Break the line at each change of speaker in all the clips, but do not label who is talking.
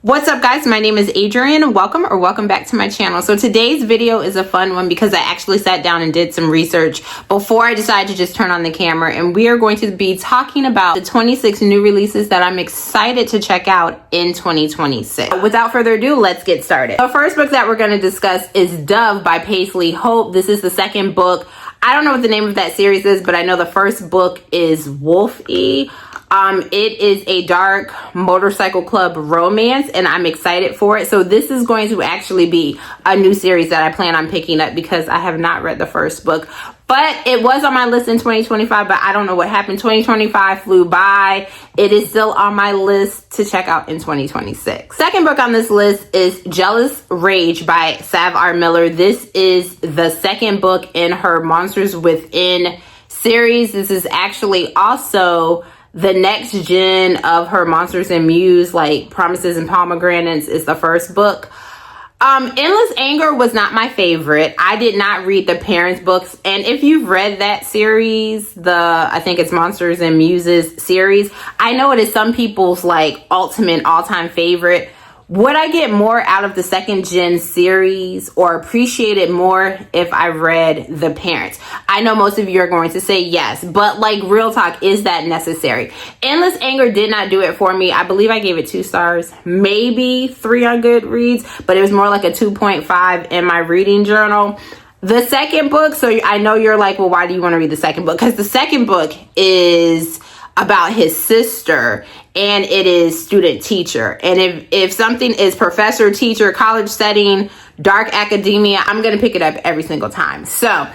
What's up, guys? My name is Adrian. Welcome back to my channel. So today's video is a fun one because I actually sat down and did some research before I decided to just turn on the camera, and we are going to be talking about the 26 new releases that I'm excited to check out in 2026. Without further ado, let's get started. The first book that we're going to discuss is Dove by Paisley Hope. This is the second book. I don't know what the name of that series is, but I know the first book is Wolf-E. It is a dark motorcycle club romance, and I'm excited for it. So this is going to actually be a new series that I plan on picking up because I have not read the first book. But it was on my list in 2025, but I don't know what happened. 2025 flew by. It is still on my list to check out in 2026. Second book on this list is Jealous Rage by Sav R. Miller. This is the second book in her Monsters Within series. This is actually also the next gen of her Monsters and Muse, like Promises and Pomegranates is the first book. Endless Anger was not my favorite. I did not read the parents' books. And if you've read that series, I think it's Monsters and Muses series, I know it is some people's like ultimate all-time favorite. Would I get more out of the second gen series or appreciate it more if I read the parents? I know most of you are going to say yes, but like real talk, is that necessary? Endless Anger did not do it for me. I believe I gave it 2 stars, maybe 3 on Goodreads, but it was more like a 2.5 in my reading journal. The second book, so I know you're like, well, why do you want to read the second book? Because the second book is about his sister, and it is student teacher. And if something is professor, teacher, college setting, dark academia, I'm gonna pick it up every single time. So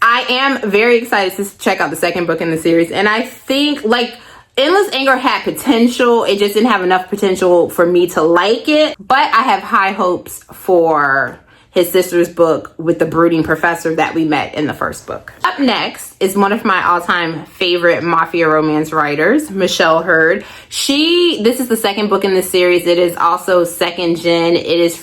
I am very excited to check out the second book in the series. And I think like Endless Anger had potential. It just didn't have enough potential for me to like it. But I have high hopes for his sister's book with the brooding professor that we met in the first book. Up next is one of my all-time favorite mafia romance writers, Michelle Hurd. This is the second book in the series. It is also second gen. It is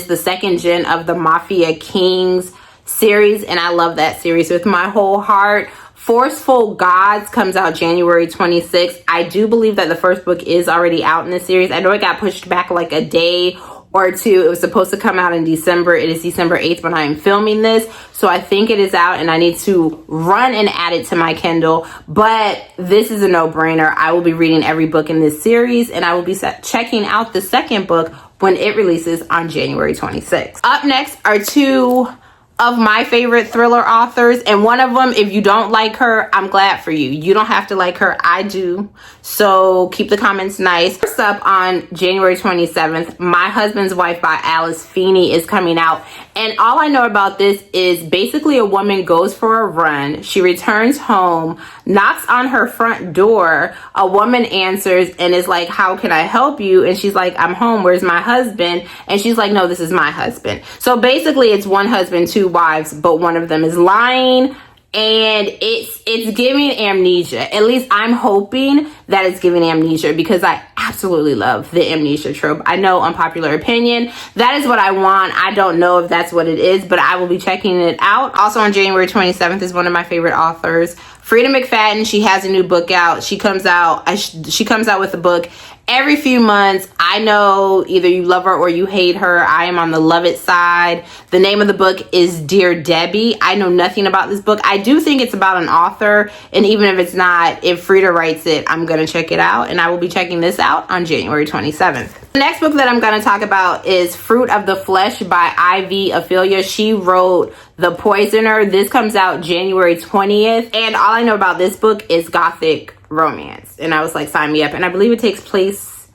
the second gen of the Mafia Kings series, and I love that series with my whole heart. Forceful Gods comes out January 26th. I do believe that the first book is already out in the series. I know it got pushed back like a day or 2. It was supposed to come out in December. It is December 8th when I am filming this. So I think it is out and I need to run and add it to my Kindle. But this is a no-brainer. I will be reading every book in this series, and I will be checking out the second book when it releases on January 26th. Up next are 2 of my favorite thriller authors, and one of them, if you don't like her, I'm glad for you. You don't have to like her. I do. So keep the comments nice. First up, on January 27th, My Husband's Wife by Alice Feeney is coming out. And all I know about this is basically a woman goes for a run. She returns home, knocks on her front door. A woman answers and is like, "How can I help you?" And she's like, "I'm home. Where's my husband?" And she's like, "No, this is my husband." So basically it's one husband, 2 wives, but one of them is lying. And it's giving amnesia. At least I'm hoping that it's giving amnesia because I absolutely love the amnesia trope. I know, unpopular opinion, that is what I want. I don't know if that's what it is, but I will be checking it out. Also on January 27th is one of my favorite authors, Frida McFadden. She has a new book out. She comes out with a book every few months. I know either you love her or you hate her. I am on the love it side. The name of the book is Dear Debbie. I know nothing about this book. I do think it's about an author, and even if it's not, if Frida writes it, I'm gonna check it out, and I will be checking this out on January 27th. The next book that I'm gonna talk about is Fruit of the Flesh by Ivy Ophelia. She wrote The Poisoner. This comes out January 20th, and all I know about this book is gothic romance, and I was like, sign me up. And I believe it takes place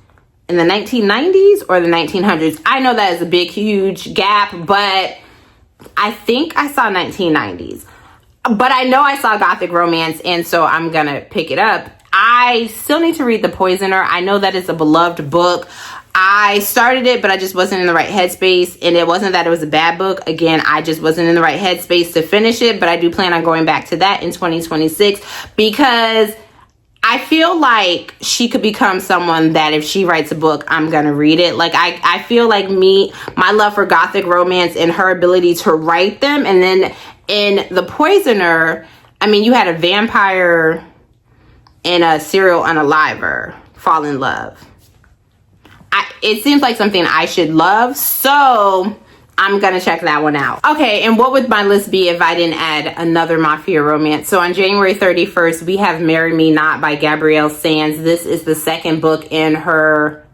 in the 1990s or the 1900s. I know that is a big huge gap, but I think I saw 1990s, but I know I saw gothic romance, and so I'm gonna pick it up. I still need to read The Poisoner. I know that it's a beloved book. I started it, but I just wasn't in the right headspace, and it wasn't that it was a bad book. Again, I just wasn't in the right headspace to finish it, but I do plan on going back to that in 2026 because I feel like she could become someone that if she writes a book, I'm gonna read it. Like I feel like my love for gothic romance and her ability to write them. And then in The Poisoner, I mean, you had a vampire and a serial unaliver fall in love. it seems like something I should love, so I'm gonna check that one out. Okay, and what would my list be if I didn't add another mafia romance? So on January 31st, we have Marry Me Not by Gabrielle Sands. This is the second book in her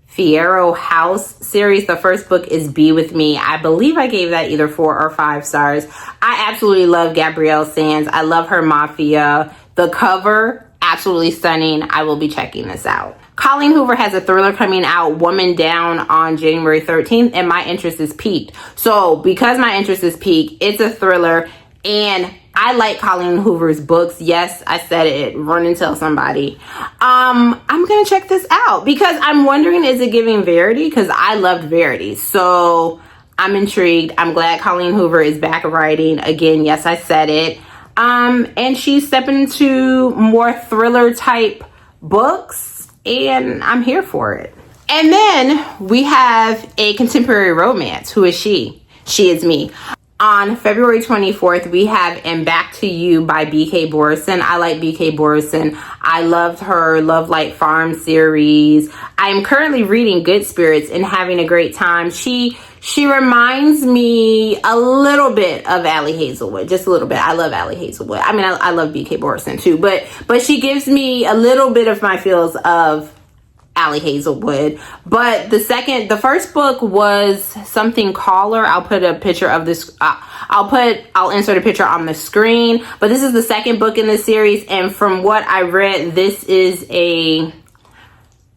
Fierro House series. The first book is Be With Me. I believe I gave that either 4 or 5 stars. I absolutely love Gabrielle Sands. I love her mafia. The cover, absolutely stunning. I will be checking this out. Colleen Hoover has a thriller coming out, Woman Down, on January 13th, and my interest is piqued. So because my interest is piqued, it's a thriller, and I like Colleen Hoover's books. Yes, I said it. Run and tell somebody. I'm gonna check this out because I'm wondering, is it giving Verity? Because I loved Verity, so I'm intrigued. I'm glad Colleen Hoover is back writing again. Yes, I said it. And she's stepping into more thriller type books, and I'm here for it. And then we have a contemporary romance. Who is she? She is me. On February 24th, we have And Back to You by B.K. Borison. I like B.K. Borison. I loved her Love Light Farm series. I am currently reading Good Spirits and having a great time. She reminds me a little bit of Allie Hazelwood, just a little bit. I love Allie Hazelwood. I mean, I love B.K. Borison too, but she gives me a little bit of my feels of Allie Hazelwood. But the first book was Something Caller. I'll put a picture of this. I'll insert a picture on the screen. But this is the second book in the series, and from what I read, this is a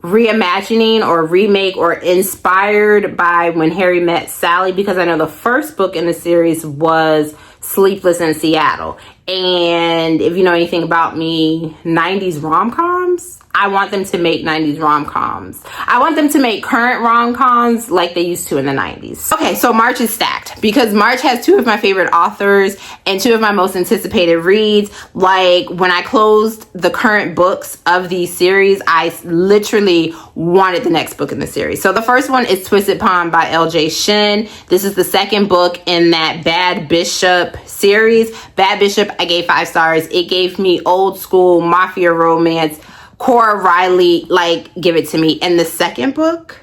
reimagining or remake or inspired by When Harry Met Sally, because I know the first book in the series was Sleepless in Seattle. And if you know anything about me, 90s rom-coms, I want them to make 90s rom-coms. I want them to make current rom-coms like they used to in the 90s. Okay, so March is stacked because March has 2 of my favorite authors and 2 of my most anticipated reads. Like when I closed the current books of these series, I literally wanted the next book in the series. So the first one is Twisted Pawn by L.J. Shin. This is the second book in that Bad Bishop series. Bad Bishop, I gave 5 stars. It gave me old school mafia romance. Cora Riley, like, give it to me. In the second book,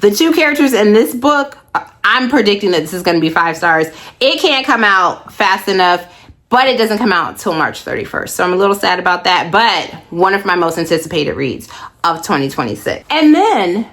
the 2 characters in this book, I'm predicting that this is going to be 5 stars. It can't come out fast enough, but it doesn't come out till March 31st. So I'm a little sad about that, but one of my most anticipated reads of 2026. And then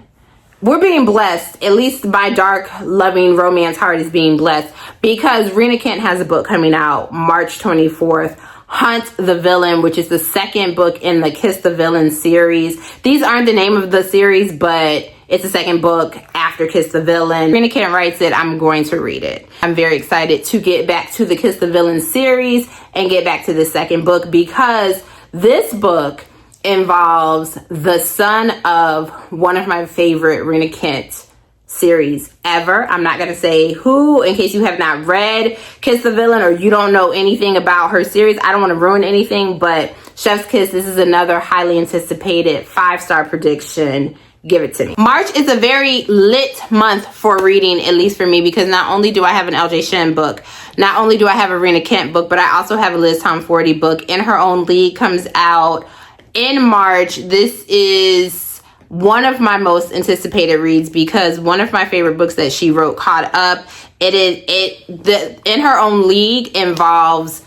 we're being blessed, at least my dark, loving romance heart is being blessed, because Rena Kent has a book coming out March 24th. Hunt the Villain, which is the second book in the Kiss the Villain series. These aren't the name of the series, but it's the second book after Kiss the Villain. Rena Kent writes it. I'm going to read it. I'm very excited to get back to the Kiss the Villain series and get back to the second book, because this book involves the son of one of my favorite Rena Kent series ever. I'm not gonna say who, in case you have not read Kiss the Villain or you don't know anything about her series. I don't want to ruin anything, but Chef's Kiss, this is another highly anticipated 5-star prediction. Give it to me. March is a very lit month for reading, at least for me, because not only do I have an LJ Shin book, not only do I have a Rena Kent book, but I also have a Liz Tom Forty book. In Her Own League comes out in March. This is one of my most anticipated reads because one of my favorite books that she wrote caught up. In Her Own League involves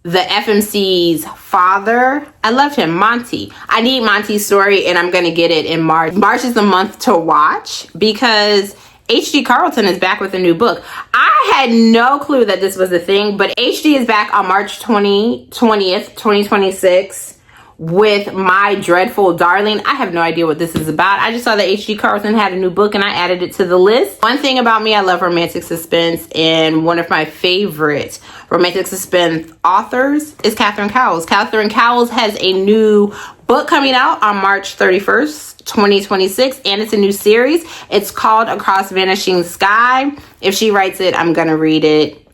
the FMC's father. I love him, Monty. I need Monty's story, and I'm going to get it in March. March is the month to watch because H.D. Carlton is back with a new book. I had no clue that this was a thing, but H.D. is back on March 20th, 2026. With My Dreadful Darling. I have no idea what this is about. I just saw that H.D. Carlton had a new book and I added it to the list. One thing about me, I love romantic suspense, and one of my favorite romantic suspense authors is Catherine Cowles. Catherine Cowles has a new book coming out on March 31st, 2026, and it's a new series. It's called Across Vanishing Sky. If she writes it, I'm gonna read it.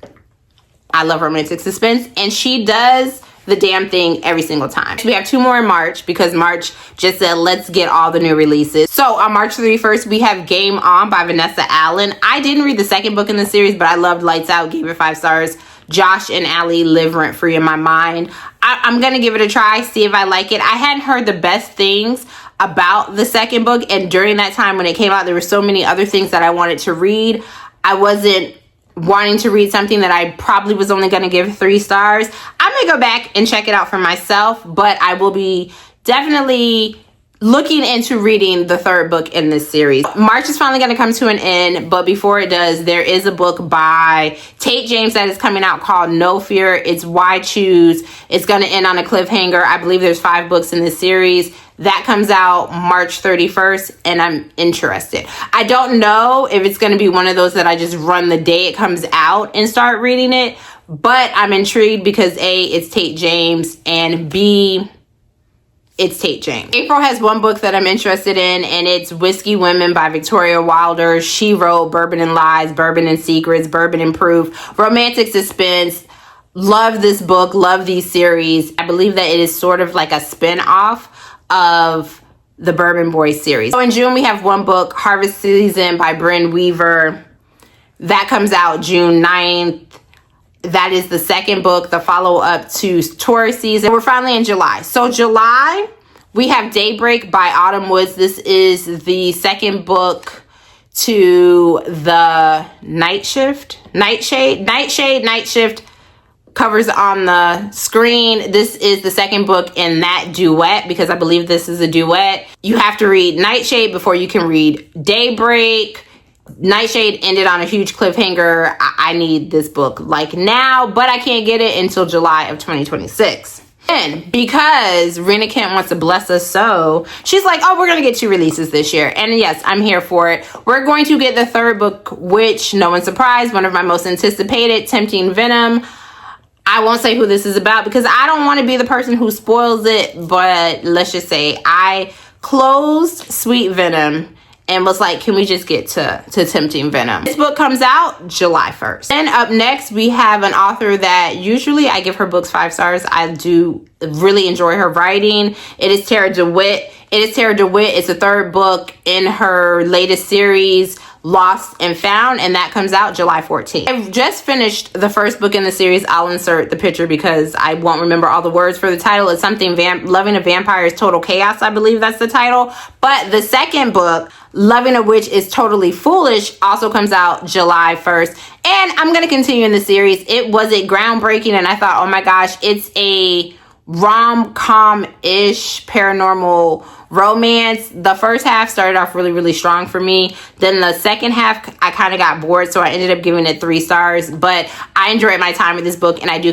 I love romantic suspense, and she does the damn thing every single time. We have 2 more in March because March just said let's get all the new releases. So on March 31st, we have Game On by Vanessa Allen. I didn't read the second book in the series, but I loved Lights Out, gave it 5 stars. Josh and Allie live rent free in my mind. I'm gonna give it a try, see if I like it. I hadn't heard the best things about the second book, and during that time when it came out, there were so many other things that I wanted to read. I wasn't wanting to read something that I probably was only going to give 3 stars. I may go back and check it out for myself, but I will be definitely looking into reading the 3rd book in this series. March is finally going to come to an end, but before it does, there is a book by Tate James that is coming out called No Fear. It's Why Choose. It's going to end on a cliffhanger. I believe there's 5 books in this series. That comes out March 31st, and I'm interested. I don't know if it's going to be one of those that I just run the day it comes out and start reading it, but I'm intrigued because A, it's Tate James, and B, it's Tate James. April has one book that I'm interested in, and it's Whiskey Women by Victoria Wilder. She wrote Bourbon and Lies, Bourbon and Secrets, Bourbon and Proof, romantic suspense. Love this book, love these series. I believe that it is sort of like a spin-off of the Bourbon Boys series. So in June, we have one book, Harvest Season by Bryn Weaver. That comes out June 9th. That is the 2nd book, the follow-up to Taurus season. We're finally in July. So July, we have Daybreak by Autumn Woods. This is the 2nd book to the Nightshade covers on the screen. This is the 2nd book in that duet, because I believe this is a duet. You have to read Nightshade before you can read Daybreak. Nightshade ended on a huge cliffhanger. I need this book like now, but I can't get it until July of 2026. And because Rena Kent wants to bless us, so she's like, oh, we're going to get 2 releases this year. And yes, I'm here for it. We're going to get the 3rd book, which, no one's surprised, one of my most anticipated, Tempting Venom. I won't say who this is about because I don't want to be the person who spoils it, but let's just say I closed Sweet Venom and was like, can we just get to Tempting Venom? This book comes out July 1st. And up next, we have an author that usually I give her books 5 stars. I do really enjoy her writing. It is Tara DeWitt. It's the 3rd book in her latest series, Lost and Found, and that comes out July 14th. I've just finished the 1st book in the series. I'll insert the picture because I won't remember all the words for the title. It's something Loving a Vampire is Total Chaos, I believe that's the title. But the 2nd book, Loving a Witch is Totally Foolish, also comes out July 1st. And I'm going to continue in the series. It was groundbreaking, and I thought, oh my gosh, it's a rom-com-ish paranormal romance. The first half started off really, really strong for me. Then the second half, I kind of got bored, so I ended up giving it 3 stars. But I enjoyed my time with this book, and I do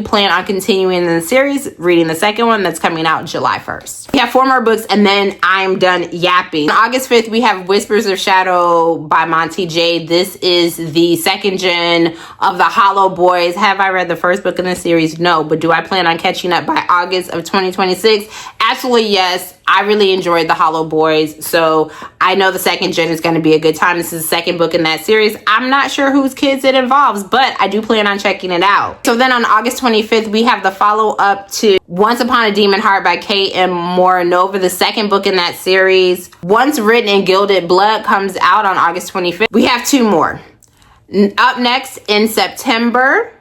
plan on continuing in the series, reading the 2nd one that's coming out July 1st. We have 4 more books, and then I'm done yapping. On August 5th, we have Whispers of Shadow by Monty J. This is the 2nd gen of the Hollow Boys. Have I read the 1st book in the series? No, but do I plan on catching up by August of 2026? Absolutely yes. I really enjoyed the Hollow Boys, so I know the 2nd gen is going to be a good time. This is the 2nd book in that series. I'm not sure whose kids it involves, but I do plan on checking it out. So then on August 25th, we have the follow-up to Once Upon a Demon Heart by K.M. Moranova, the 2nd book in that series. Once Written in Gilded Blood comes out on August 25th. We have 2 more. Up next in September,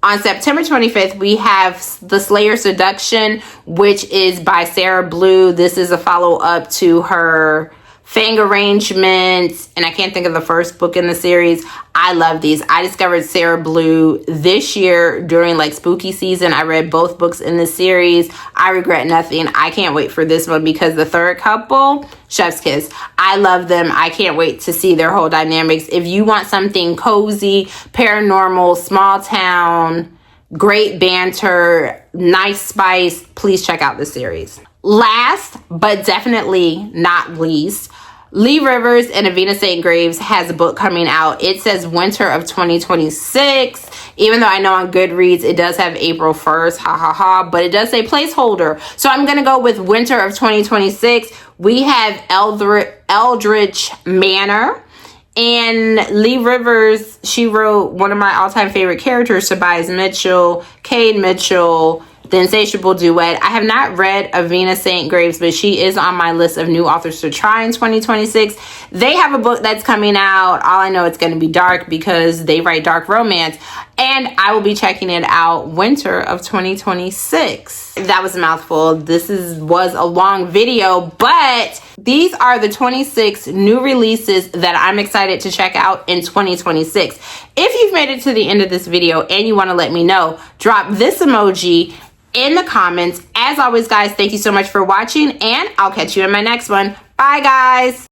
on September 25th, we have The Slayer Seduction, which is by Sarah Blue. This is a follow-up to her Fang Arrangements, and I can't think of the 1st book in the series. I love these. I discovered Sarah Blue this year during like spooky season. I read both books in the series. I regret nothing. I can't wait for this one because the 3rd couple, chef's kiss. I love them. I can't wait to see their whole dynamics. If you want something cozy, paranormal, small town, great banter, nice spice, please check out this series. Last, but definitely not least, Lee Rivers and Avina St. Graves has a book coming out. It says winter of 2026. Even though I know on Goodreads it does have April 1st, ha ha ha, but it does say placeholder. So I'm going to go with winter of 2026. We have Eldritch Manor. And Lee Rivers, she wrote one of my all-time favorite characters, Tobias Mitchell, Cade Mitchell, The Insatiable Duet. I have not read Avena St. Graves, but she is on my list of new authors to try in 2026. They have a book that's coming out. All I know, it's going to be dark because they write dark romance. And I will be checking it out winter of 2026. That was a mouthful. This was a long video, but these are the 26 new releases that I'm excited to check out in 2026. If you've made it to the end of this video and you want to let me know, drop this emoji in the comments. As always, guys, thank you so much for watching, and I'll catch you in my next one. Bye, guys.